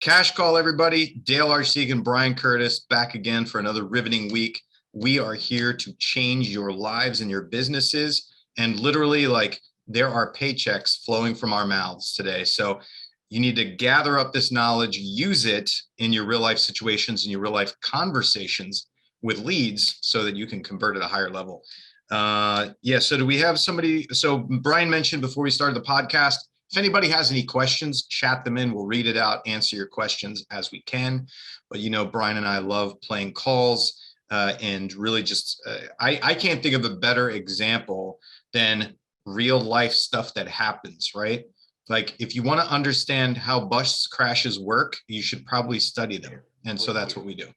Cash call, everybody. Dale Archdekin and Brian Curtis back again for another riveting week. We are here to change your lives and your businesses. And literally, like, there are paychecks flowing from our mouths today. So you need to gather up this knowledge, use it in your real life situations and your real life conversations with leads so that you can convert at a higher level. So do we have somebody? So Brian mentioned before we started the podcast, if anybody has any questions, chat them in. We'll read it out, answer your questions as we can. But you know, Brian and I love playing calls and really just, I can't think of a better example than real life stuff that happens, right? Like if you want to understand how bus crashes work, you should probably study them. And so that's what we do.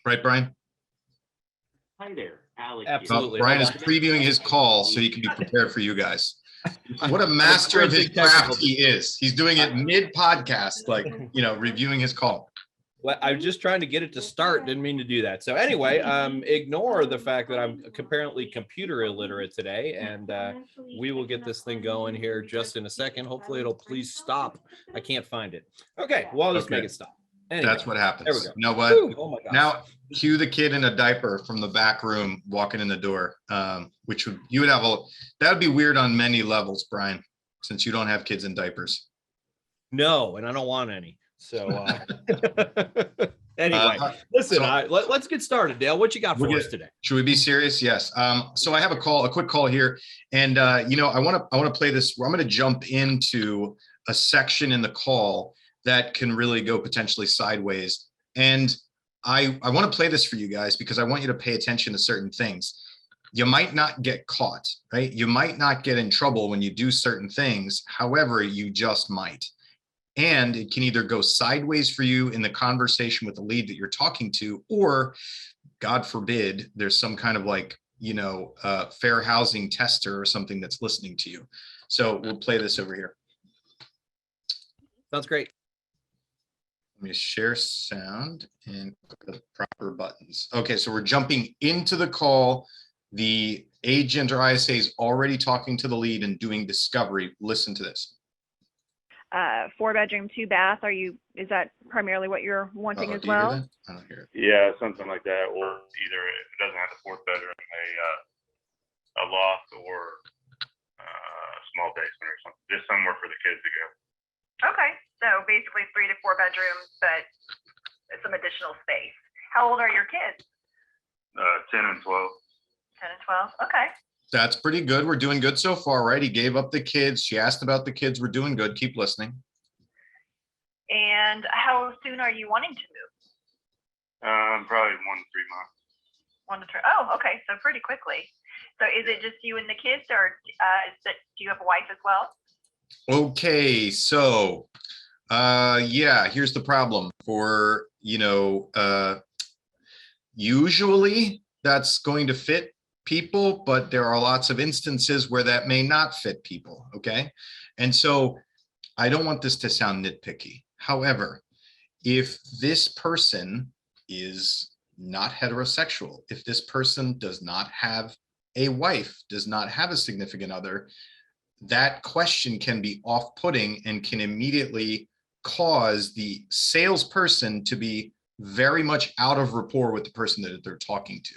Right, Brian? Hi there, Alex. Absolutely. Brian is previewing his call so he can be prepared for you guys. What a master of his craft he is. He's doing it mid-podcast, like, you know, reviewing his call. Well, I'm just trying to get it to start. Didn't mean to do that. So anyway, ignore the fact that I'm apparently computer illiterate today, and we will get this thing going here just in a second. Hopefully it'll please stop. I can't find it. Okay, well, I'll just make it stop. Anyway, that's what happens. There we go. You know what? Ooh, oh my gosh. Now, cue the kid in a diaper from the back room walking in the door, which would that would be weird on many levels, Brian, since you don't have kids in diapers. No, and I don't want any. So anyway, listen, let's get started. Dale, what you got for us today? Should we be serious? Yes. So I have a quick call here, and you know, I want to play this. I'm going to jump into a section in the call that can really go potentially sideways. And I want to play this for you guys because I want you to pay attention to certain things. You might not get caught, right? You might not get in trouble when you do certain things. However, you just might. And it can either go sideways for you in the conversation with the lead that you're talking to, or God forbid, there's some kind of like, you know, fair housing tester or something that's listening to you. So we'll play this over here. Sounds great. Let me share sound and click the proper buttons. Okay, so we're jumping into the call. The agent or ISA is already talking to the lead and doing discovery. Listen to this. 4-bedroom, 2-bath. Is that primarily what you're wanting as well? I don't hear it. Yeah, something like that. Or either if it doesn't have the 4th bedroom, a loft or a small basement or something, just somewhere for the kids to go. Okay, so basically 3 to 4 bedrooms, but some additional space. How old are your kids? 10 and 12. 10 and 12. Okay. That's pretty good. We're doing good so far, right? He gave up the kids. She asked about the kids. We're doing good. Keep listening. And how soon are you wanting to move? Probably 1 to 3 months. 1 to 3. Oh, okay. So pretty quickly. So is it just you and the kids, or do you have a wife as well? Okay, so yeah, here's the problem. For, you know, usually that's going to fit people, but there are lots of instances where that may not fit people. Okay. And so I don't want this to sound nitpicky. However, if this person is not heterosexual, if this person does not have a wife, does not have a significant other, that question can be off-putting and can immediately cause the salesperson to be very much out of rapport with the person that they're talking to.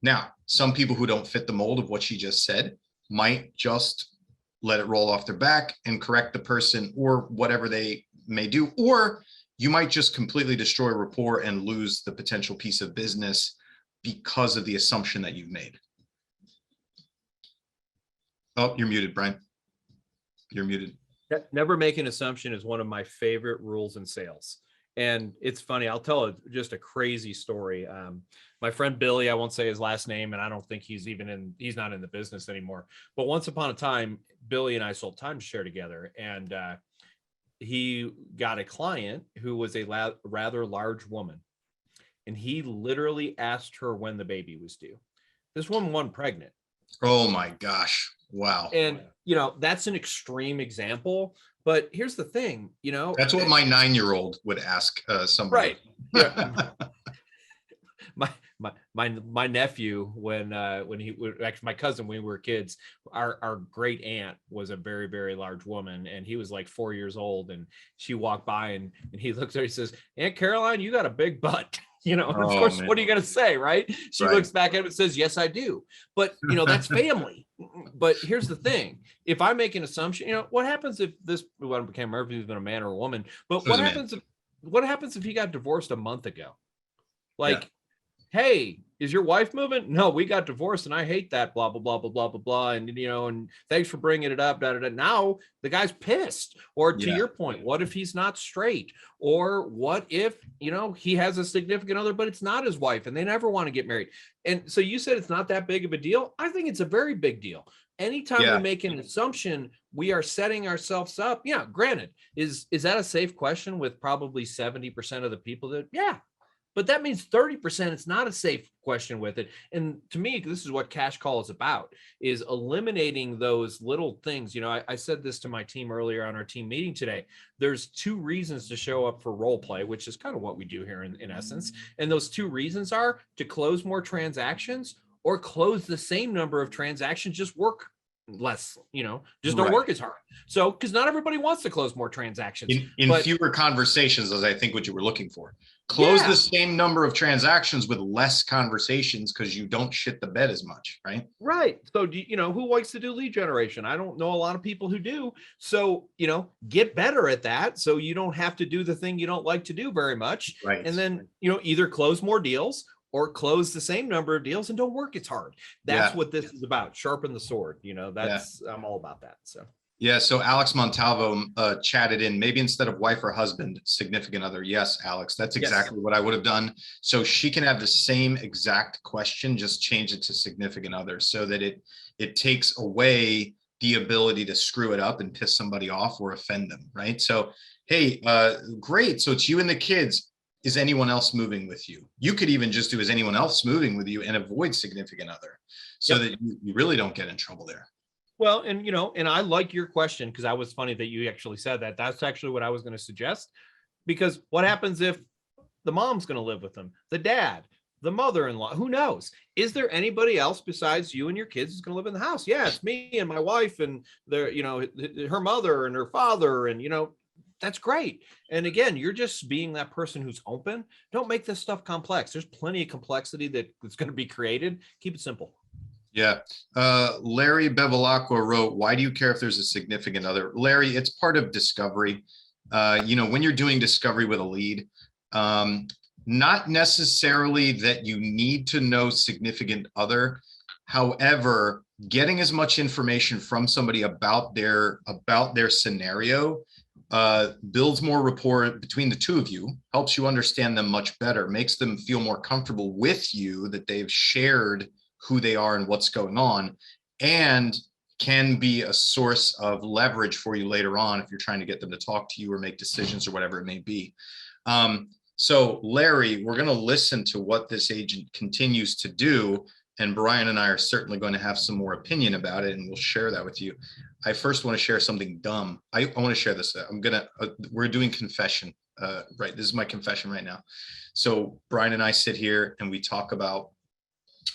Now, some people who don't fit the mold of what she just said might just let it roll off their back and correct the person or whatever they may do, or you might just completely destroy rapport and lose the potential piece of business because of the assumption that you've made. Oh, you're muted, Brian. You're muted. Never make an assumption is one of my favorite rules in sales. And it's funny, I'll tell just a crazy story. My friend Billy, I won't say his last name, and I don't think he's not in the business anymore. But once upon a time, Billy and I sold timeshare together, and he got a client who was a rather large woman. And he literally asked her when the baby was due. This woman wasn't pregnant. Oh my gosh. Wow. And, you know, that's an extreme example. But here's the thing, you know. That's what my 9-year-old would ask somebody. Right. Yeah. my nephew, when he actually my cousin, when we were kids, our great aunt was a very, very large woman, and he was like 4 years old, and she walked by and he looks at her, he says, Aunt Caroline, you got a big butt. And of Oh, course, man. what are you going to say, right? She Right. looks back at him and says, yes, I do. But, that's family. But here's the thing. If I make an assumption, what happens if this, well, I can't remember if he's been a man or a woman, but It was what a happens if he got divorced a month ago? Like, Yeah. hey, is your wife moving? No, we got divorced and I hate that, blah, blah, blah, blah, blah, blah, blah. And, and thanks for bringing it up. Da, da, da. Now the guy's pissed. Or to Yeah. your point, what if he's not straight? Or what if, he has a significant other, but it's not his wife and they never want to get married? And so you said it's not that big of a deal. I think it's a very big deal. Anytime Yeah. we make an assumption, we are setting ourselves up. Yeah, granted, is that a safe question with probably 70% of the people that, yeah. But that means 30% it's not a safe question with it. And to me, this is what cash call is about, is eliminating those little things. I said this to my team earlier on our team meeting today. There's 2 reasons to show up for role play, which is kind of what we do here in essence. And those 2 reasons are to close more transactions or close the same number of transactions, just work less, just don't Right. work as hard. So, because not everybody wants to close more transactions. In but fewer conversations, as I think what you were looking for. Close Yeah. the same number of transactions with less conversations because you don't shit the bed as much, right? Right. So, who likes to do lead generation? I don't know a lot of people who do. So, get better at that. So you don't have to do the thing you don't like to do very much. Right. And then, either close more deals or close the same number of deals and don't work as hard. That's Yeah. what this is about. Sharpen the sword. I'm all about that. So. Yeah. So Alex Montalvo chatted in, maybe instead of wife or husband, significant other. Yes, Alex, that's exactly what I would have done. So she can have the same exact question, just change it to significant other so that it takes away the ability to screw it up and piss somebody off or offend them. Right. So, hey, great. So it's you and the kids. Is anyone else moving with you? You could even just do, is anyone else moving with you, and avoid significant other so that you really don't get in trouble there. Well, and and I like your question, because I was funny that you actually said that. That's actually what I was going to suggest, because what happens if the mom's going to live with them, the dad, the mother-in-law, who knows? Is there anybody else besides you and your kids who's going to live in the house? Yeah, it's me and my wife and her mother and her father, and that's great. And again, you're just being that person who's open. Don't make this stuff complex. There's plenty of complexity that's going to be created. Keep it simple. Yeah. Larry Bevilacqua wrote, why do you care if there's a significant other? Larry, it's part of discovery. When you're doing discovery with a lead, not necessarily that you need to know significant other. However, getting as much information from somebody about their scenario builds more rapport between the two of you, helps you understand them much better, makes them feel more comfortable with you, that they've shared who they are and what's going on, and can be a source of leverage for you later on if you're trying to get them to talk to you or make decisions or whatever it may be. So Larry, we're going to listen to what this agent continues to do, and Brian and I are certainly going to have some more opinion about it, and we'll share that with you. I first want to share something dumb. I want to share this. We're doing confession, right? This is my confession right now. So Brian and I sit here and we talk about,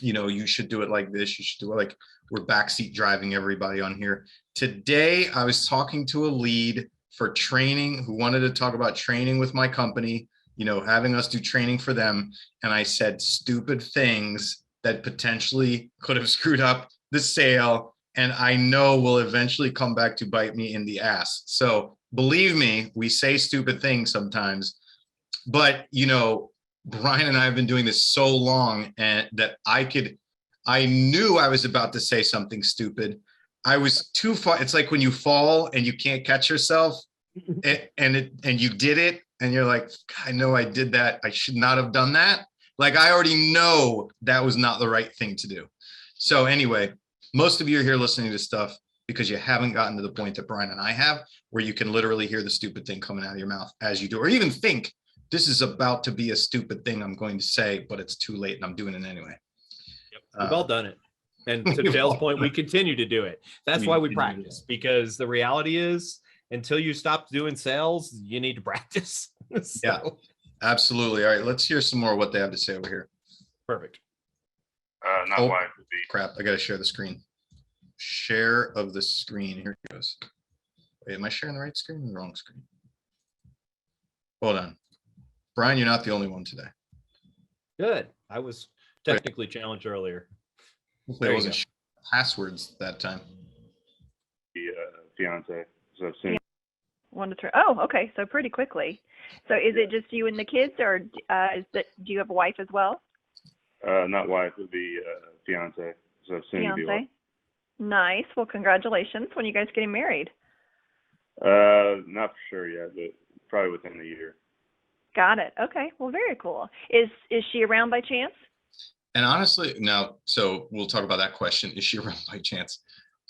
you should do it like this. You should do it like, we're backseat driving everybody on here. Today, I was talking to a lead for training who wanted to talk about training with my company, having us do training for them. And I said stupid things that potentially could have screwed up the sale, and I know will eventually come back to bite me in the ass. So believe me, we say stupid things sometimes, but Brian and I have been doing this so long, and that I knew I was about to say something stupid. I was too far. It's like when you fall and you can't catch yourself, and you did it, and you're like, I know I did that. I should not have done that. Like, I already know that was not the right thing to do. So anyway, most of you are here listening to stuff because you haven't gotten to the point that Brian and I have, where you can literally hear the stupid thing coming out of your mouth as you do, or even think this is about to be a stupid thing I'm going to say, but it's too late and I'm doing it anyway. Yep. We've all done it. And to Dale's point, we continue to do it. That's why we practice, because the reality is, until you stop doing sales, you need to practice. Yeah, absolutely. All right, let's hear some more of what they have to say over here. Perfect. Not Oh. wife would be. Crap, I gotta share the screen. Share of the screen. Here it goes. Wait, am I sharing the right screen or the wrong screen? Hold on. Brian, you're not the only one today. Good. I was technically challenged earlier. Hopefully I There you wasn't go. sharing passwords that time. The fiance. So soon. 1 to 3. Oh, okay. So pretty quickly. So is it just you and the kids, or do you have a wife as well? Not wife would be fiance. So soon to be wife. Fiance. Nice. Well, congratulations. When are you guys getting married? Not for sure yet, but probably within the year. Got it. Okay. Well, very cool. Is she around by chance? And honestly, now, so we'll talk about that question. Is she around by chance?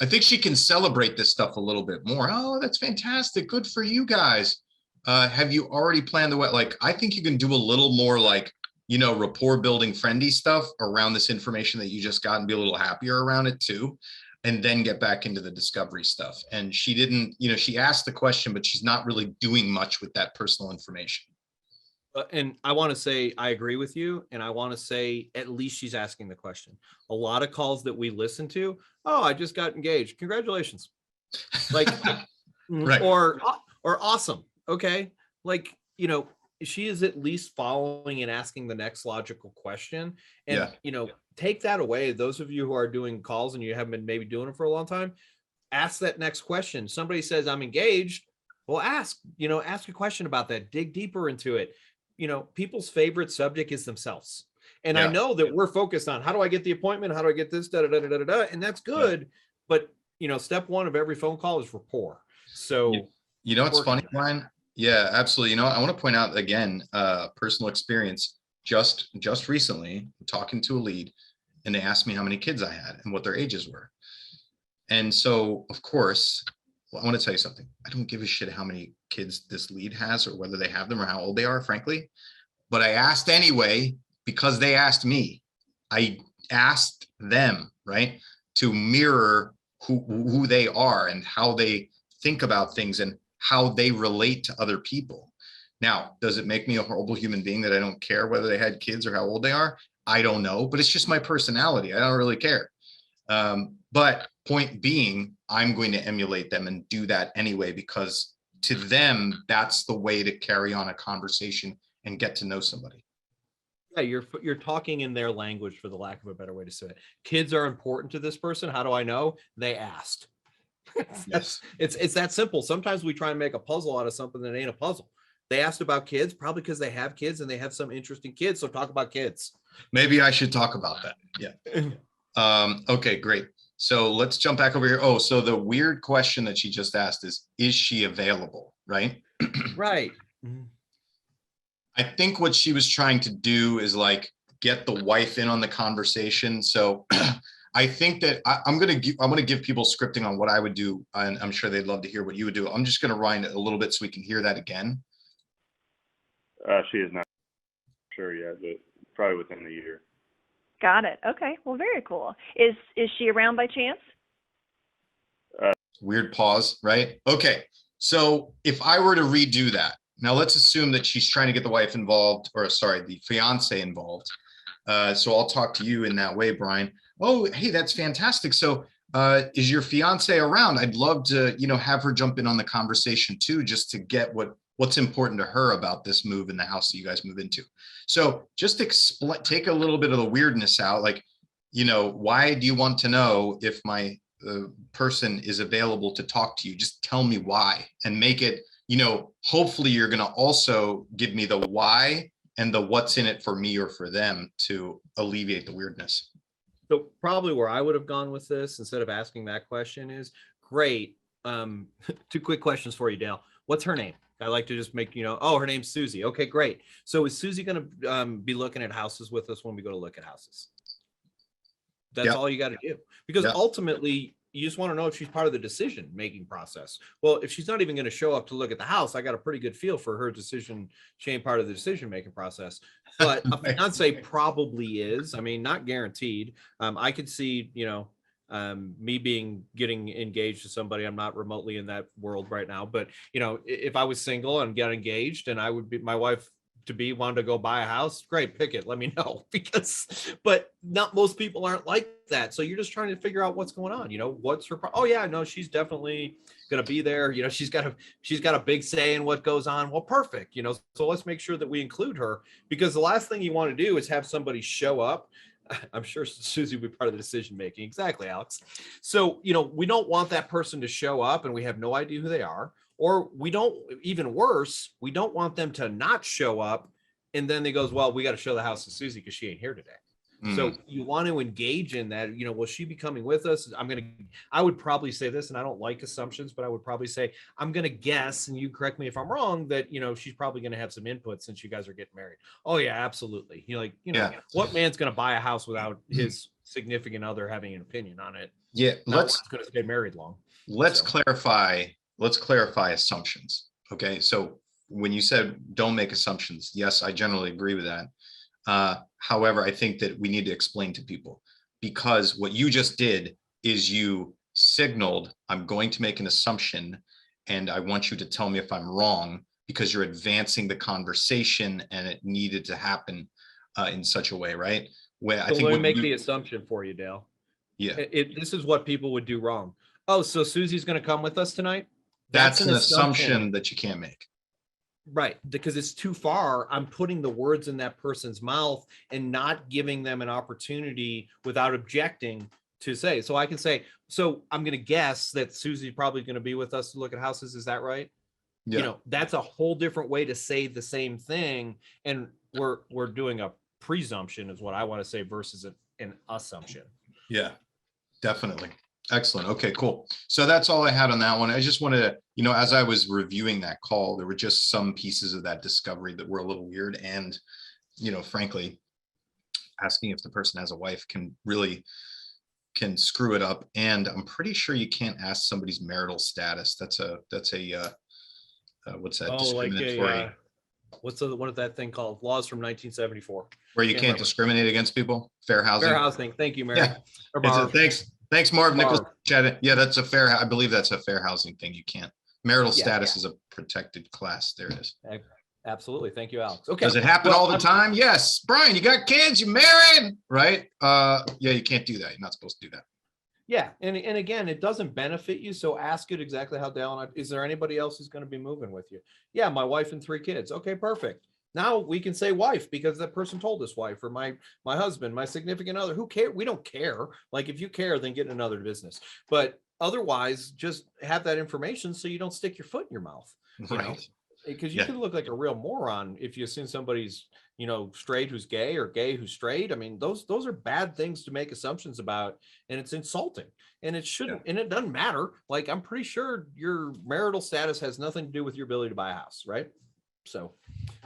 I think she can celebrate this stuff a little bit more. Oh, that's fantastic. Good for you guys. Have you already planned the way? Like, I think you can do a little more like, rapport building friendly stuff around this information that you just got and be a little happier around it too. And then get back into the discovery stuff. And she didn't, she asked the question, but she's not really doing much with that personal information. And I want to say, I agree with you. And I want to say, at least she's asking the question. A lot of calls that we listen to, oh, I just got engaged. Congratulations. Like, Right. or awesome. Okay. Like, she is at least following and asking the next logical question. And, take that away. Those of you who are doing calls and you haven't been maybe doing it for a long time, ask that next question. Somebody says, I'm engaged. Well, ask a question about that. Dig deeper into it. People's favorite subject is themselves. And I know that we're focused on how do I get the appointment? How do I get this? And that's good. But, step one of every phone call is rapport. So, it's funny, Brian. Yeah, absolutely. I want to point out again, personal experience just recently talking to a lead, and they asked me how many kids I had and what their ages were. And so, of course, I want to tell you something. I don't give a shit how many kids this lead has or whether they have them or how old they are, frankly. But I asked anyway, because they asked me. I asked them, right, to mirror who they are and how they think about things and how they relate to other people. Now, does it make me a horrible human being that I don't care whether they had kids or how old they are? I don't know, but it's just my personality. I don't really care. But point being, I'm going to emulate them and do that anyway, because to them, that's the way to carry on a conversation and get to know somebody. Yeah, you're talking in their language, for the lack of a better way to say it. Kids are important to this person. How do I know? They asked. Yes. It's that simple. Sometimes we try and make a puzzle out of something that ain't a puzzle. They asked about kids, probably because they have kids and they have some interesting kids. So talk about kids. Maybe I should talk about that. Yeah. Okay, great. So let's jump back over here. Oh, so the weird question that she just asked is she available? Right? Right. I think what she was trying to do is like get the wife in on the conversation. So I think that I'm going to give people scripting on what I would do. And I'm sure they'd love to hear what you would do. I'm just going to rewind it a little bit so we can hear that again. She is not sure yet, but probably within the year. Got it. Okay. Well, very cool. Is she around by chance? Weird pause, right? Okay. So if I were to redo that, now let's assume that she's trying to get the wife involved, or sorry, the fiance involved. So I'll talk to you in that way, Brian. Oh, hey, that's fantastic. So is your fiance around? I'd love to, have her jump in on the conversation too, just to get what's important to her about this move in the house that you guys move into. So just take a little bit of the weirdness out. Like, why do you want to know if my person is available to talk to you? Just tell me why and make it, hopefully you're going to also give me the why and the what's in it for me or for them to alleviate the weirdness. So probably where I would have gone with this, instead of asking that question, is great. 2 quick questions for you, Dale. What's her name? I like to just make, oh, her name's Susie. Okay, great. So is Susie going to be looking at houses with us when we go to look at houses? That's all you got to do. Because ultimately, you just want to know if she's part of the decision-making process. Well, if she's not even going to show up to look at the house, I got a pretty good feel for her decision. She ain't part of the decision-making process. But a fiance probably is. I mean, not guaranteed. I could see, me getting engaged to somebody. I'm not remotely in that world right now, but if I was single and got engaged, and my wife to be wanted to go buy a house, great, pick it. Let me know but not most people aren't like that. So you're just trying to figure out what's going on. What's her oh yeah, no, she's definitely gonna be there. She's got a big say in what goes on. Well, perfect. So let's make sure that we include her, because the last thing you want to do is have somebody show up. I'm sure Susie will be part of the decision making. Exactly, Alex. So, we don't want that person to show up and we have no idea who they are. Or we don't, even worse, we don't want them to not show up. And then they goes, well, we got to show the house to Susie because she ain't here today. So you want to engage in that, will she be coming with us? I would probably say this, and I don't like assumptions, but I would probably say, I'm going to guess, and you correct me if I'm wrong, that, she's probably going to have some input since you guys are getting married. Oh yeah, absolutely. What man's going to buy a house without his significant other having an opinion on it? Yeah. Let's going to stay married long. Let's clarify assumptions. Okay. So when you said don't make assumptions, yes, I generally agree with that. However, I think that we need to explain to people, because what you just did is you signaled, I'm going to make an assumption and I want you to tell me if I'm wrong, because you're advancing the conversation and it needed to happen in such a way, right? Where I think let me make the assumption for you, Dale. Yeah. This is what people would do wrong. Oh, so Susie's going to come with us tonight? That's an assumption that you can't make. Right, because it's too far. I'm putting the words in that person's mouth and not giving them an opportunity without objecting to say. So I can say, so I'm going to guess that Susie's probably going to be with us to look at houses. Is that right? Yeah. That's a whole different way to say the same thing. And we're doing a presumption is what I want to say versus an assumption. Yeah, definitely. Excellent. Okay, cool. So that's all I had on that one. I just wanted to, as I was reviewing that call, there were just some pieces of that discovery that were a little weird. And, frankly, asking if the person has a wife can screw it up. And I'm pretty sure you can't ask somebody's marital status. That's a what's that? Oh, like what's that thing called? Laws from 1974. Where you can't discriminate against people. Fair housing. Fair housing. Thank you, Mary. Yeah. Thanks, Marv. Nicholas. Yeah, that's I believe that's a fair housing thing. You can't. Marital status is a protected class. There it is. Absolutely. Thank you, Alex. Okay. Does it happen all the time? Yes. Brian, you got kids, you married, right? Yeah, you can't do that. You're not supposed to do that. Yeah. And again, it doesn't benefit you. So ask it exactly how Dale and I, is there anybody else who's going to be moving with you? Yeah, my wife and 3 kids. Okay, perfect. Now we can say wife because that person told us wife, or my husband, my significant other. Who cares? We don't care. Like, if you care, then get in another business. But otherwise, just have that information so you don't stick your foot in your mouth. Right. Because you can look like a real moron if you assume somebody's, straight who's gay or gay who's straight. I mean, those are bad things to make assumptions about, and it's insulting. And it shouldn't, and it doesn't matter. Like, I'm pretty sure your marital status has nothing to do with your ability to buy a house, right? So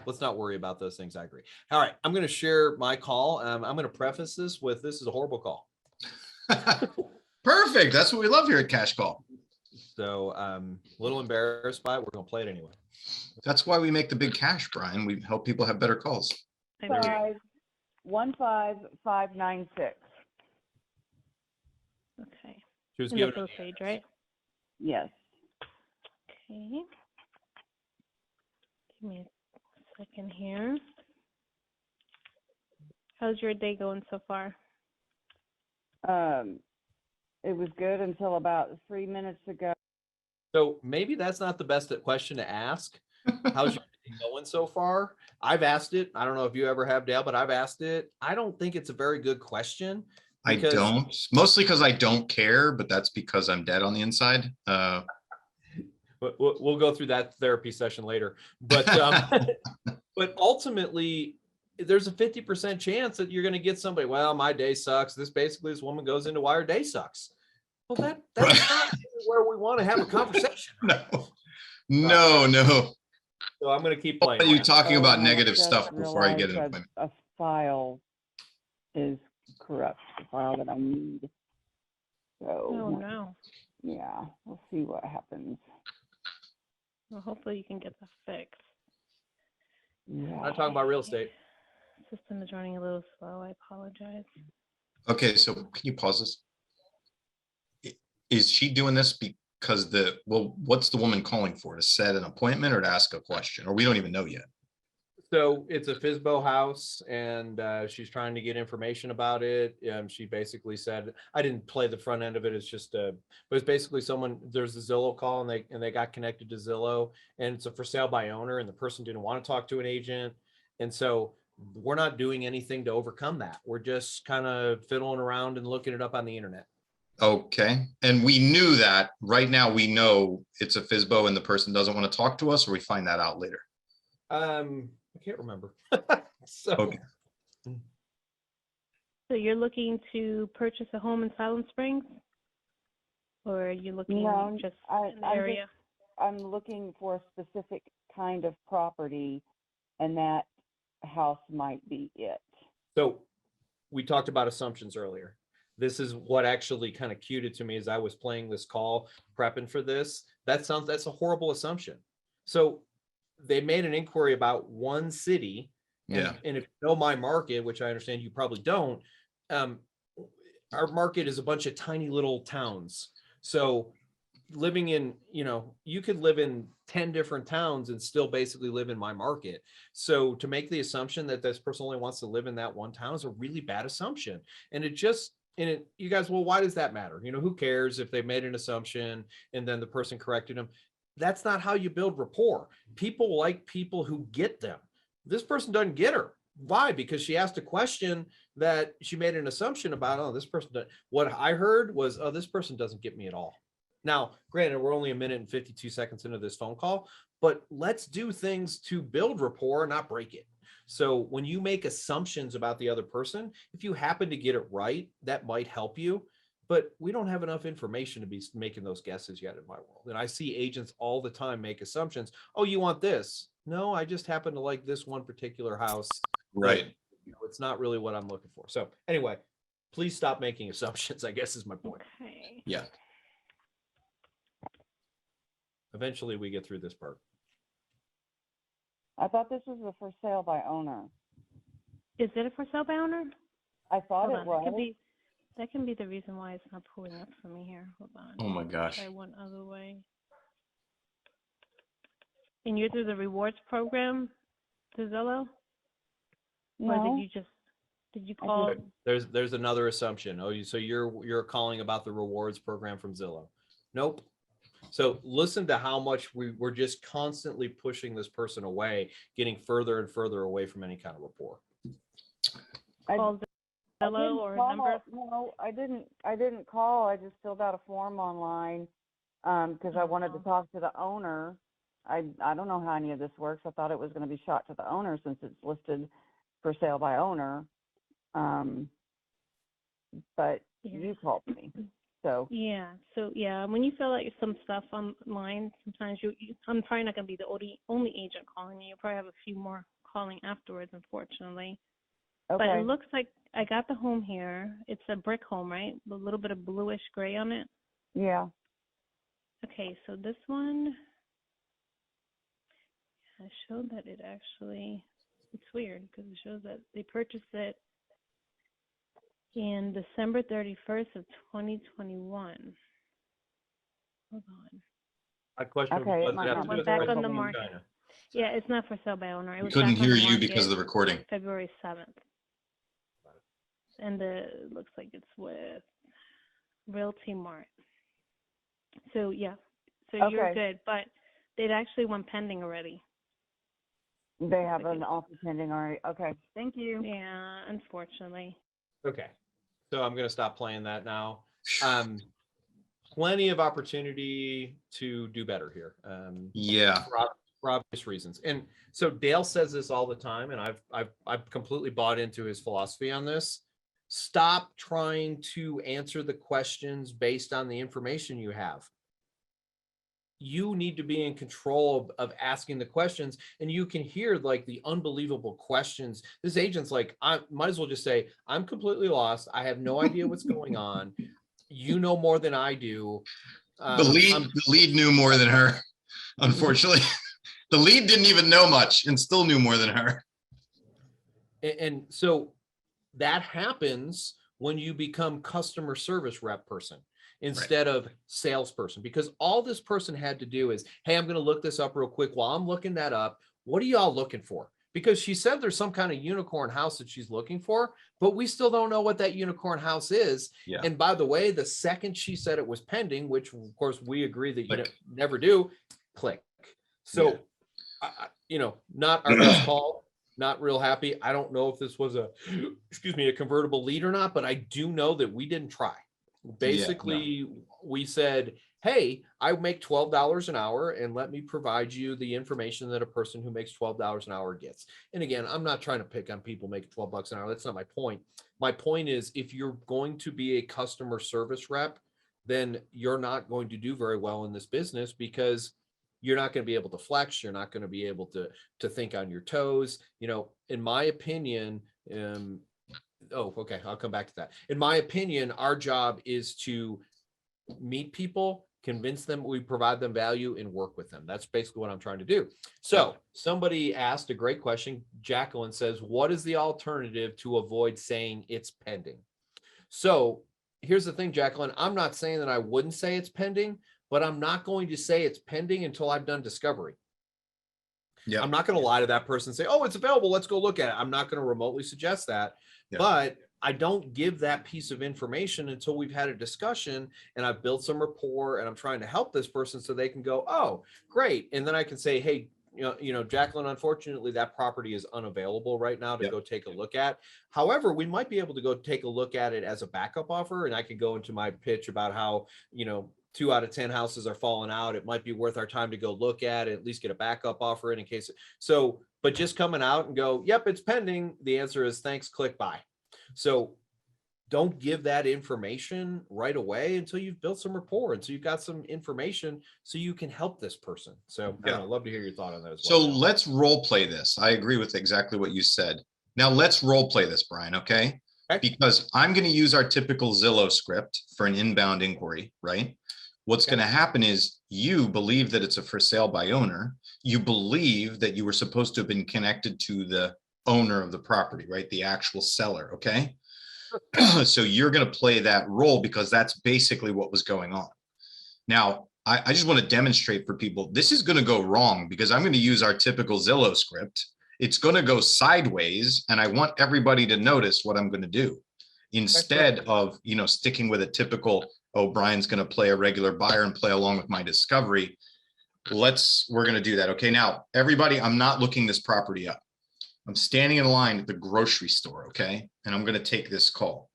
let's not worry about those things. I agree. All right. I'm going to share my call. I'm going to preface this with, this is a horrible call. Perfect. That's what we love here at Cash Call. So a little embarrassed by it. We're going to play it anyway. That's why we make the big cash, Brian. We help people have better calls. 15596. Okay. She was In giving the page, right? Yes. Okay. Give me a second here. How's your day going so far? It was good until about 3 minutes ago. So maybe that's not the best question to ask. How's your day going so far? I've asked it. I don't know if you ever have, Dale, but I've asked it. I don't think it's a very good question. I don't. Mostly because I don't care, but that's because I'm dead on the inside. We'll go through that therapy session later. But but ultimately, there's a 50% chance that you're going to get somebody, well, my day sucks. This woman goes into why her day sucks. Well, that's not where we want to have a conversation. No. So I'm going to keep playing. You talking about negative stuff before I get an appointment. A file is corrupt, the file that I need. So, Oh, no. yeah, we'll see what happens. Well, hopefully you can get that fixed. Yeah. I'm not talking about real estate. System is running a little slow. I apologize. Okay, so can you pause this? Is she doing this because what's the woman calling for? To set an appointment or to ask a question? Or we don't even know yet. So it's a FSBO house, and she's trying to get information about it. She basically said, I didn't play the front end of it. It's just but it's basically there's a Zillow call, and they got connected to Zillow, and it's a for sale by owner, and the person didn't want to talk to an agent. And so we're not doing anything to overcome that. We're just kind of fiddling around and looking it up on the internet. Okay. And we knew that. Right now we know it's a FSBO and the person doesn't want to talk to us, or we find that out later. I can't remember. So, Okay. So you're looking to purchase a home in Silent Springs? Or are you looking No, just I- in the I'm area? I'm looking for a specific kind of property, and that house might be it. so we talked about assumptions earlier. This is what actually kind of cued it to me as I was playing this call, prepping for this. That's a horrible assumption. So they made an inquiry about one city, and if you know my market, which I understand you probably don't, our market is a bunch of tiny little towns. So living in, you could live in 10 different towns and still basically live in my market. So to make the assumption that this person only wants to live in that one town is a really bad assumption. And you guys, well, why does that matter? Who cares if they made an assumption and then the person corrected them? That's not how you build rapport. People like people who get them. This person doesn't get her. Why? Because she asked a question that she made an assumption about. Oh, this person doesn't. What I heard was, oh, this person doesn't get me at all. Now, granted, we're only a minute and 52 seconds into this phone call, but let's do things to build rapport, not break it. So when you make assumptions about the other person, if you happen to get it right, that might help you. But we don't have enough information to be making those guesses yet in my world. And I see agents all the time make assumptions. Oh, you want this? No, I just happen to like this one particular house. Right. It's not really what I'm looking for. So anyway, please stop making assumptions, I guess is my point. Okay. Yeah. Eventually we get through this part. I thought this was a for sale by owner. Is it a for sale by owner? I thought Hold it on. was. That can be the reason why it's not pulling up for me here. Hold on. Oh my gosh. Try one other way. And you're through the rewards program to Zillow? Or No, did you call? There's another assumption. Oh, so you're calling about the rewards program from Zillow. Nope. So listen to how much we're just constantly pushing this person away, getting further and further away from any kind of rapport. Call I Zillow didn't or a call. number? No, I didn't call. I just filled out a form online because I wanted to talk to the owner. I don't know how any of this works. I thought it was going to be shot to the owner since it's listed for sale by owner. But Yeah. you called me, so Yeah. So yeah, when you fill out some stuff online, sometimes I'm probably not gonna be the only agent calling you. You'll probably have a few more calling afterwards, unfortunately. But okay. it looks like I got the home here. It's a brick home, right? A little bit of bluish gray on it. Yeah. Okay, so this one, I showed that it actually, it's weird because it shows that they purchased it in December 31st of 2021. Hold on. My question Okay, it was, might not be with back Presumption on the in market. China? Yeah, it's not for sale by owner. It We was couldn't back on hear the you market because of the recording. February 7th. And it looks like it's with Realty Mart. So yeah, so you're Okay. good, but it actually went pending already. They have an offer pending already. Okay. Thank you. Yeah, unfortunately. Okay, so I'm going to stop playing that now. Plenty of opportunity to do better here. Yeah. For obvious reasons. And so Dale says this all the time, and I've completely bought into his philosophy on this. Stop trying to answer the questions based on the information you have. You need to be in control of asking the questions, and you can hear like the unbelievable questions. This agent's like, I might as well just say, I'm completely lost. I have no idea what's going on. You know more than I do. The lead knew more than her, unfortunately. The lead didn't even know much and still knew more than her. And so that happens when you become customer service rep person instead of salesperson, because all this person had to do is, hey, I'm going to look this up real quick. While I'm looking that up, what are y'all looking for? because she said there's some kind of unicorn house that she's looking for, but we still don't know what that unicorn house is. Yeah. And by the way, the second she said it was pending, which of course we agree that you Click. never do, click. So, not our best call, not real happy. I don't know if this was a convertible lead or not, but I do know that we didn't try. Basically, we said, hey, I make $12 an hour and let me provide you the information that a person who makes $12 an hour gets. And again, I'm not trying to pick on people making $12 an hour. That's not my point. My point is, if you're going to be a customer service rep, then you're not going to do very well in this business, because you're not going to be able to flex. You're not going to be able to think on your toes. In my opinion, I'll come back to that. In my opinion, our job is to meet people, convince them we provide them value, and work with them. That's basically what I'm trying to do. So somebody asked a great question. Jacqueline says, what is the alternative to avoid saying it's pending? So here's the thing, Jacqueline, I'm not saying that I wouldn't say it's pending, but I'm not going to say it's pending until I've done discovery. Yeah. I'm not going to lie to that person and say, oh, it's available, let's go look at it. I'm not going to remotely suggest that. Yeah. But I don't give that piece of information until we've had a discussion and I've built some rapport and I'm trying to help this person so they can go, oh, great. And then I can say, hey, Jacqueline, unfortunately, that property is unavailable right now to go take a look at. However, we might be able to go take a look at it as a backup offer. And I can go into my pitch about how, 2 out of 10 houses are falling out. It might be worth our time to go look at it, at least get a backup offer in case. So, but just coming out and go, yep, it's pending. The answer is thanks, click, buy. So don't give that information right away until you've built some rapport. And so you've got some information so you can help this person. So I'd love to hear your thought on that as well. So let's role play this. I agree with exactly what you said. Now let's role play this, Brian. Okay. Because I'm going to use our typical Zillow script for an inbound inquiry, right? What's going to happen is you believe that it's a for sale by owner. You believe that you were supposed to have been connected to the owner of the property, right? The actual seller. Okay. So you're going to play that role because that's basically what was going on. Now, I just want to demonstrate for people, this is going to go wrong because I'm going to use our typical Zillow script. It's going to go sideways. And I want everybody to notice what I'm going to do instead of, sticking with a typical, oh, Brian's going to play a regular buyer and play along with my discovery. We're going to do that. Okay. Now, everybody, I'm not looking this property up. I'm standing in line at the grocery store. Okay. And I'm going to take this call.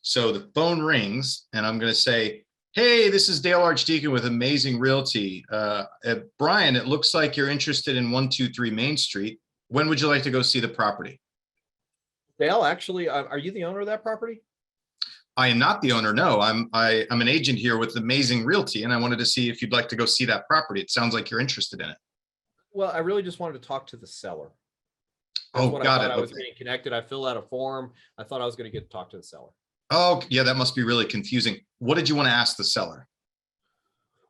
So the phone rings and I'm going to say, hey, this is Dale Archdekin with Amazing Realty. Brian, it looks like you're interested in 123 Main Street. When would you like to go see the property? Dale, actually, are you the owner of that property? I am not the owner. No, I'm an agent here with Amazing Realty, and I wanted to see if you'd like to go see that property. It sounds like you're interested in it. Well, I really just wanted to talk to the seller. That's got it. I was getting connected. I filled out a form. I thought I was going to get to talk to the seller. Oh, yeah, that must be really confusing. What did you want to ask the seller?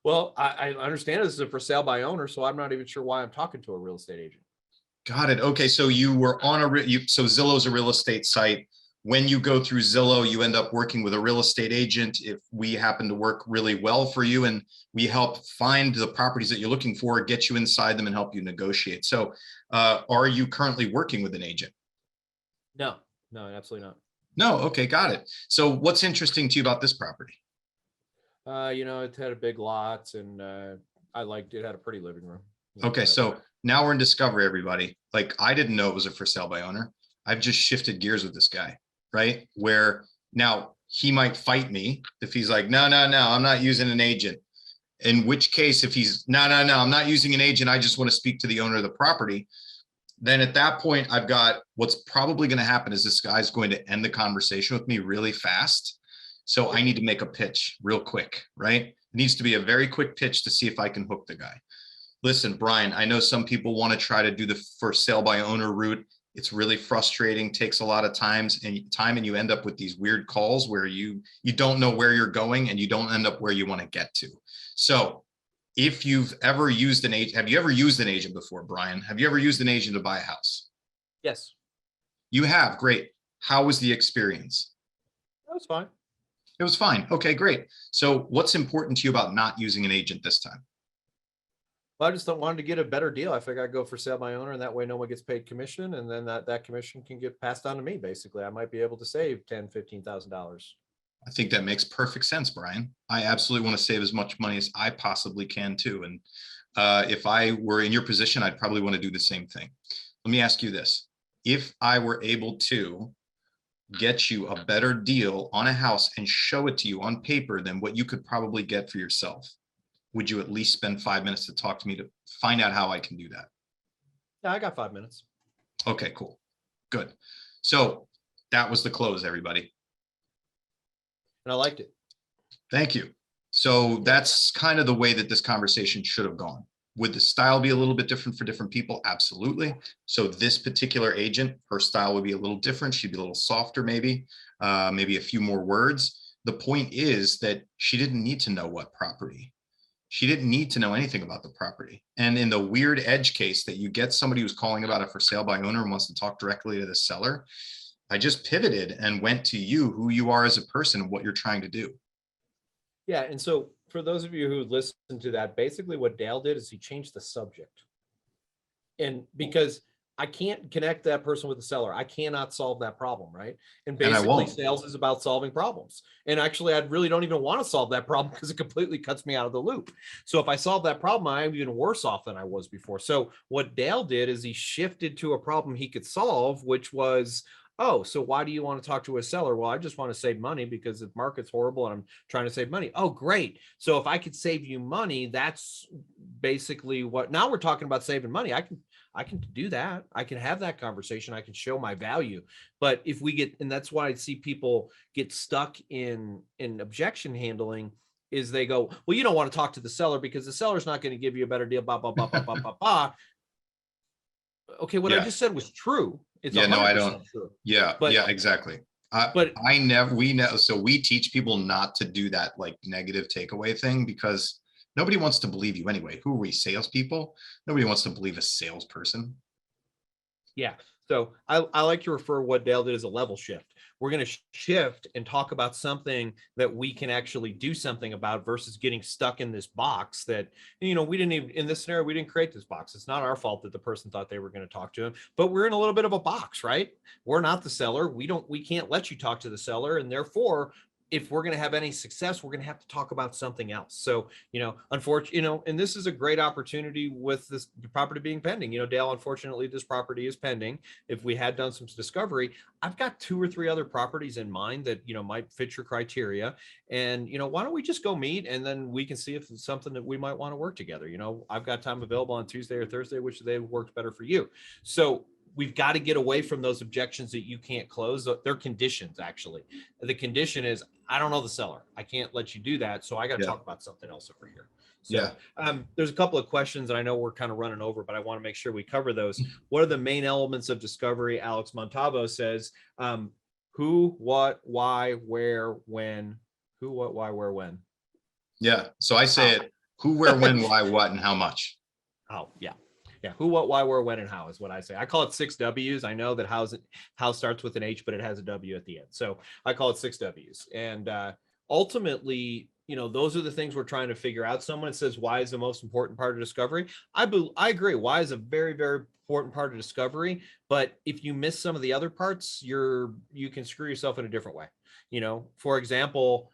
Well, I understand this is a for sale by owner, so I'm not even sure why I'm talking to a real estate agent. Got it. Okay, so you were on so Zillow's a real estate site. When you go through Zillow, you end up working with a real estate agent. If we happen to work really well for you and we help find the properties that you're looking for, get you inside them and help you negotiate. So are you currently working with an agent? No, absolutely not. No. Okay. Got it. So what's interesting to you about this property? It had a big lot and I liked it. Had a pretty living room. Okay. So now we're in discovery, everybody. Like I didn't know it was a for sale by owner. I've just shifted gears with this guy. Right? Where now he might fight me if he's like, no, I'm not using an agent. In which case, if he's no, I'm not using an agent. I just want to speak to the owner of the property. Then at that point, I've got what's probably going to happen is this guy's going to end the conversation with me really fast. So I need to make a pitch real quick, right? It needs to be a very quick pitch to see if I can hook the guy. Listen, Brian, I know some people want to try to do the for sale by owner route. It's really frustrating, takes a lot of time and you end up with these weird calls where you don't know where you're going and you don't end up where you want to get to. So if you've ever used an agent, have you ever used an agent before, Brian? Have you ever used an agent to buy a house? Yes. You have. Great. How was the experience? It was fine. It was fine. Okay, great. So what's important to you about not using an agent this time? Well, I just don't wanted to get a better deal. I figured I'd go for sale by owner, and that way no one gets paid commission, and then that commission can get passed on to me. Basically, I might be able to save $10,000-$15,000. I think that makes perfect sense, Brian. I absolutely want to save as much money as I possibly can too. And if I were in your position, I'd probably want to do the same thing. Let me ask you this. If I were able to get you a better deal on a house and show it to you on paper than what you could probably get for yourself, would you at least spend 5 minutes to talk to me to find out how I can do that? Yeah, I got 5 minutes. Okay, cool. Good. So that was the close, everybody. And I liked it. Thank you. So that's kind of the way that this conversation should have gone. Would the style be a little bit different for different people? Absolutely. So this particular agent, her style would be a little different. She'd be a little softer, maybe a few more words. The point is that she didn't need to know what property. She didn't need to know anything about the property. And in the weird edge case that you get somebody who's calling about it for sale by owner and wants to talk directly to the seller, I just pivoted and went to you, who you are as a person, what you're trying to do. Yeah, and so for those of you who listened to that, basically what Dale did is he changed the subject. And because I can't connect that person with the seller, I cannot solve that problem, right? And basically sales is about solving problems. And actually, I really don't even want to solve that problem because it completely cuts me out of the loop. So if I solve that problem, I'm even worse off than I was before. So what Dale did is he shifted to a problem he could solve, which was, oh, so why do you want to talk to a seller? Well, I just want to save money because the market's horrible and I'm trying to save money. Oh, great. So if I could save you money, that's basically what, now we're talking about saving money. I can do that. I can have that conversation. I can show my value. But if we get, and that's why I see people get stuck in objection handling, is they go, well, you don't want to talk to the seller because the seller's not going to give you a better deal, blah, blah, blah, blah, blah, blah, blah. Okay, what I just said was true. It's no, I don't. True. Yeah, But, yeah, exactly. but we know. So we teach people not to do that like negative takeaway thing because nobody wants to believe you anyway. Who are we, salespeople? Nobody wants to believe a salesperson. yeah. So I like to refer what Dale did as a level shift. We're going to shift and talk about something that we can actually do something about versus getting stuck in this box that, we didn't even, in this scenario, we didn't create this box. It's not our fault that the person thought they were going to talk to him, but we're in a little bit of a box, right? We're not the seller. We can't let you talk to the seller. And therefore, if we're going to have any success, we're going to have to talk about something else. So, unfortunately, and this is a great opportunity with this property being pending. Dale, unfortunately, this property is pending. If we had done some discovery, I've got 2 or 3 other properties in mind that, might fit your criteria. And, why don't we just go meet and then we can see if it's something that we might want to work together. I've got time available on Tuesday or Thursday, which day works better for you. So we've got to get away from those objections that you can't close. They're conditions, actually. The condition is, I don't know the seller. I can't let you do that. So I got to talk about something else over here. So there's a couple of questions, and I know we're kind of running over, but I want to make sure we cover those. What are the main elements of discovery? Alex Montalvo says, who, what, why, where, when. Who, what, why, where, when. Yeah. So I say it, who, where, when, why, what, and how much. Oh, yeah. Yeah. Who, what, why, where, when, and how is what I say. I call it 6 W's. I know that how starts with an H, but it has a W at the end. So I call it 6 W's. And ultimately, those are the things we're trying to figure out. Someone says, why is the most important part of discovery? I agree. Why is a very, very important part of discovery. But if you miss some of the other parts, you can screw yourself in a different way. For example,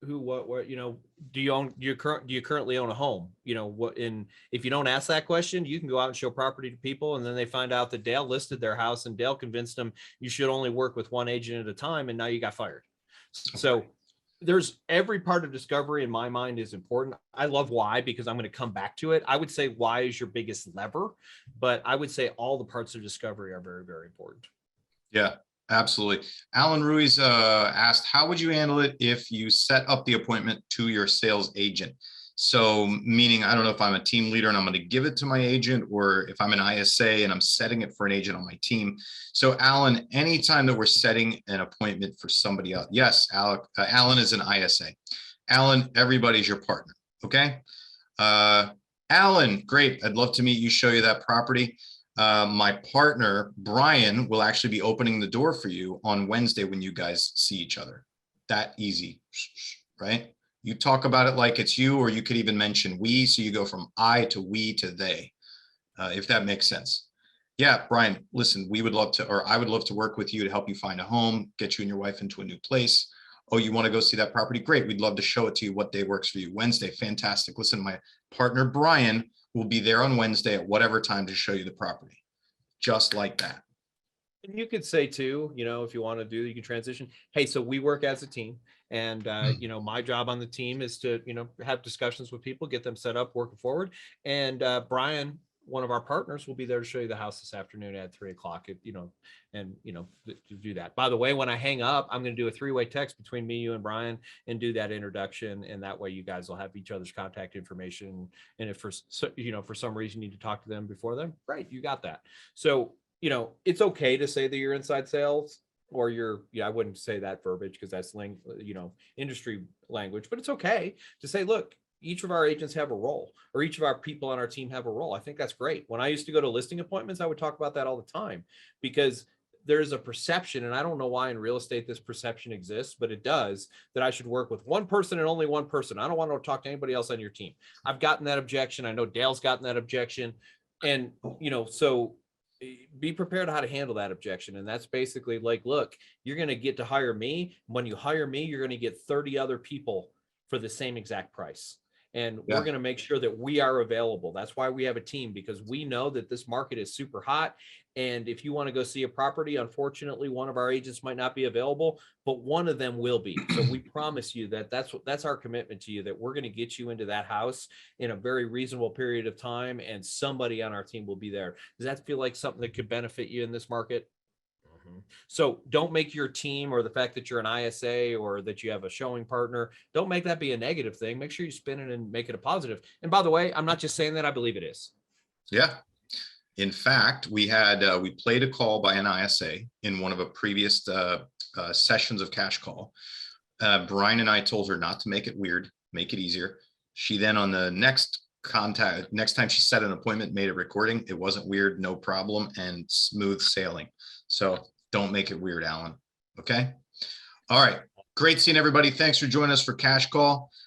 who, what, do you currently own a home? If you don't ask that question, you can go out and show property to people. And then they find out that Dale listed their house and Dale convinced them you should only work with one agent at a time. And now you got fired. So there's every part of discovery in my mind is important. I love why, because I'm going to come back to it. I would say why is your biggest lever, but I would say all the parts of discovery are very, very important. Yeah. Absolutely. Alan Ruiz asked, how would you handle it if you set up the appointment to your sales agent? So meaning, I don't know if I'm a team leader and I'm going to give it to my agent, or if I'm an ISA and I'm setting it for an agent on my team. So Alan, anytime that we're setting an appointment for somebody else, yes, Alan is an ISA. Alan, everybody's your partner. Okay. Alan, great. I'd love to meet you, show you that property. My partner, Brian, will actually be opening the door for you on Wednesday when you guys see each other. That easy, right? You talk about it like it's you, or you could even mention we. So you go from I to we to they, if that makes sense. Yeah, Brian, listen, we would love to, or I would love to work with you to help you find a home, get you and your wife into a new place. Oh, you want to go see that property? Great. We'd love to show it to you. What day works for you? Wednesday. Fantastic. Listen, my partner, Brian, will be there on Wednesday at whatever time to show you the property. Just like that. And you could say too, you know, if you want to do, you can transition. Hey, so we work as a team, and you know, my job on the team is to, you know, have discussions with people, get them set up, working forward. And Brian, one of our partners, will be there to show you the house this afternoon at 3 o'clock. You know, and you know, to do that. By the way, when I hang up, I'm going to do a 3-way text between me, you, and Brian, and do that introduction. And that way, you guys will have each other's contact information. And if for you know, for some reason you need to talk to them before then, great, you got that. So you know, it's okay to say that you're inside sales, or you're, yeah, I wouldn't say that verbiage because that's you know, industry language, but it's okay to say, look, each of our agents have a role, or each of our people on our team have a role. I think that's great. When I used to go to listing appointments, I would talk about that all the time, because there's a perception, and I don't know why in real estate this perception exists, but it does, that I should work with one person and only one person. I don't want to talk to anybody else on your team. I've gotten that objection. I know Dale's gotten that objection. And, you know, so be prepared how to handle that objection. And that's basically like, look, you're going to get to hire me. When you hire me, you're going to get 30 other people for the same exact price. And we're going to make sure that we are available. That's why we have a team, because we know that this market is super hot. And if you want to go see a property, unfortunately, one of our agents might not be available, but one of them will be. So we promise you that that's our commitment to you, that we're going to get you into that house in a very reasonable period of time, and somebody on our team will be there. Does that feel like something that could benefit you in this market? So don't make your team, or the fact that you're an ISA, or that you have a showing partner, don't make that be a negative thing. Make sure you spin it and make it a positive. And by the way, I'm not just saying that, I believe it is. Yeah. In fact, we played a call by an ISA in one of a previous sessions of Cash Call. Brian and I told her not to make it weird, make it easier. She then, on the next time she set an appointment, made a recording. It wasn't weird, no problem, and smooth sailing. So don't make it weird, Alan. Okay. All right. Great seeing everybody. Thanks for joining us for Cash Call.